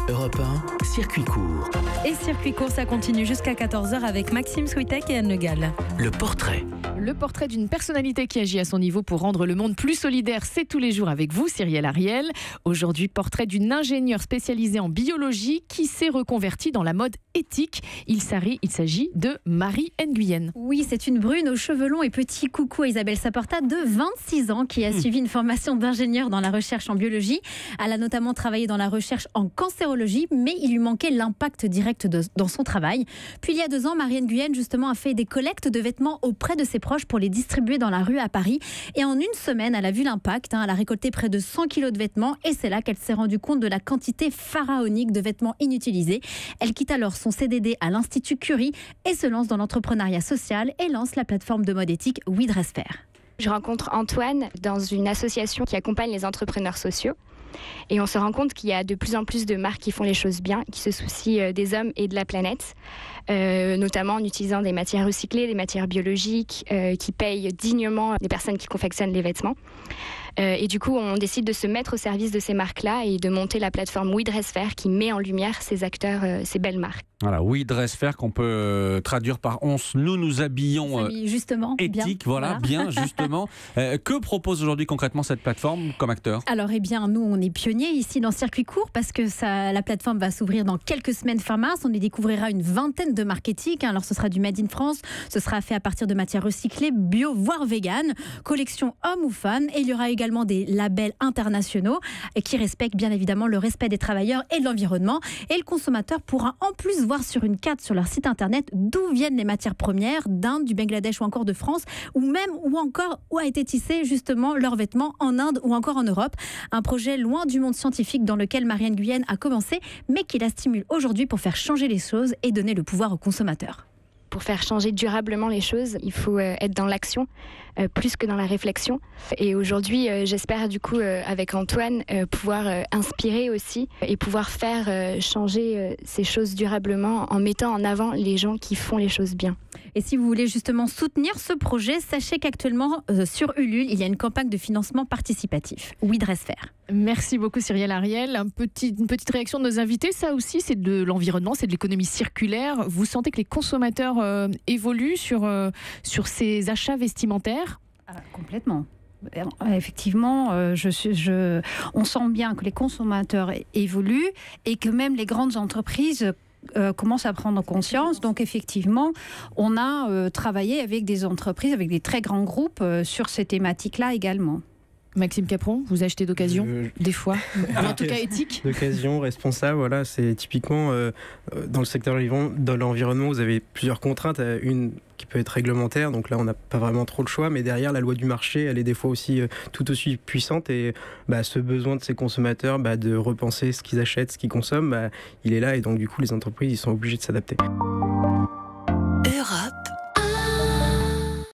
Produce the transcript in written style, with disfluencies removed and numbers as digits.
Europe 1, circuit court. Et circuit court, ça continue jusqu'à 14h avec Maxime Switek et Anne Le Gall. Le portrait. Le portrait d'une personnalité qui agit à son niveau pour rendre le monde plus solidaire, c'est tous les jours avec vous, Cyrielle Ariel. Aujourd'hui, portrait d'une ingénieure spécialisée en biologie qui s'est reconvertie dans la mode éthique. Il s'agit de Marie Nguyen. Oui, c'est une brune aux cheveux longs et petit coucou à Isabelle Saporta de 26 ans qui a suivi une formation d'ingénieur dans la recherche en biologie. Elle a notamment travaillé dans la recherche en cancérologie, mais il lui manquait l'impact direct dans son travail. Puis il y a 2 ans, Marie Nguyen justement a fait des collectes de vêtements auprès de ses proches pour les distribuer dans la rue à Paris. Et en une semaine, elle a vu l'impact. Elle a récolté près de 100 kilos de vêtements et c'est là qu'elle s'est rendue compte de la quantité pharaonique de vêtements inutilisés. Elle quitte alors son CDD à l'Institut Curie et se lance dans l'entrepreneuriat social et lance la plateforme de mode éthique We Dress Fair. Je rencontre Antoine dans une association qui accompagne les entrepreneurs sociaux. Et on se rend compte qu'il y a de plus en plus de marques qui font les choses bien, qui se soucient des hommes et de la planète, notamment en utilisant des matières recyclées, des matières biologiques, qui payent dignement les personnes qui confectionnent les vêtements. Et du coup, on décide de se mettre au service de ces marques-là et de monter la plateforme We Dress Fair qui met en lumière ces acteurs, ces belles marques. Voilà, We Dress Fair qu'on peut traduire par nous habillons justement, éthique, bien, voilà, bien justement. Que propose aujourd'hui concrètement cette plateforme comme acteur ? Alors, nous, on est pionniers ici dans Circuit Court parce que la plateforme va s'ouvrir dans quelques semaines fin mars. On y découvrira une vingtaine de marques éthiques. Alors, ce sera du Made in France, ce sera fait à partir de matières recyclées, bio, voire vegan, collection homme ou femme. Et il y aura également des labels internationaux qui respectent bien évidemment le respect des travailleurs et de l'environnement. Et le consommateur pourra en plus voir sur une carte sur leur site internet d'où viennent les matières premières, d'Inde, du Bangladesh ou encore de France, ou encore où a été tissé justement leurs vêtements en Inde ou encore en Europe. Un projet loin du monde scientifique dans lequel Marie Nguyen a commencé, mais qui la stimule aujourd'hui pour faire changer les choses et donner le pouvoir aux consommateurs. Pour faire changer durablement les choses, il faut être dans l'action, plus que dans la réflexion. Et aujourd'hui, j'espère du coup, avec Antoine, pouvoir inspirer aussi et pouvoir faire changer ces choses durablement en mettant en avant les gens qui font les choses bien. Et si vous voulez justement soutenir ce projet, sachez qu'actuellement, sur Ulule, il y a une campagne de financement participatif. We Dress Fair. Merci beaucoup Cyrielle Ariel. Une petite réaction de nos invités, ça aussi c'est de l'environnement, c'est de l'économie circulaire. Vous sentez que les consommateurs évoluent sur ces achats vestimentaires ? Complètement. Effectivement, on sent bien que les consommateurs évoluent et que même les grandes entreprises commencent à prendre conscience. Donc effectivement, on a travaillé avec des entreprises, avec des très grands groupes sur ces thématiques-là également. Maxime Capron, vous achetez d'occasion, des fois, en tout cas éthique. D'occasion, responsable, voilà, c'est typiquement dans le secteur de l'environnement, vous avez plusieurs contraintes, une qui peut être réglementaire, donc là on n'a pas vraiment trop le choix, mais derrière la loi du marché, elle est des fois aussi tout aussi puissante et ce besoin de ces consommateurs de repenser ce qu'ils achètent, ce qu'ils consomment, il est là et donc du coup les entreprises ils sont obligées de s'adapter.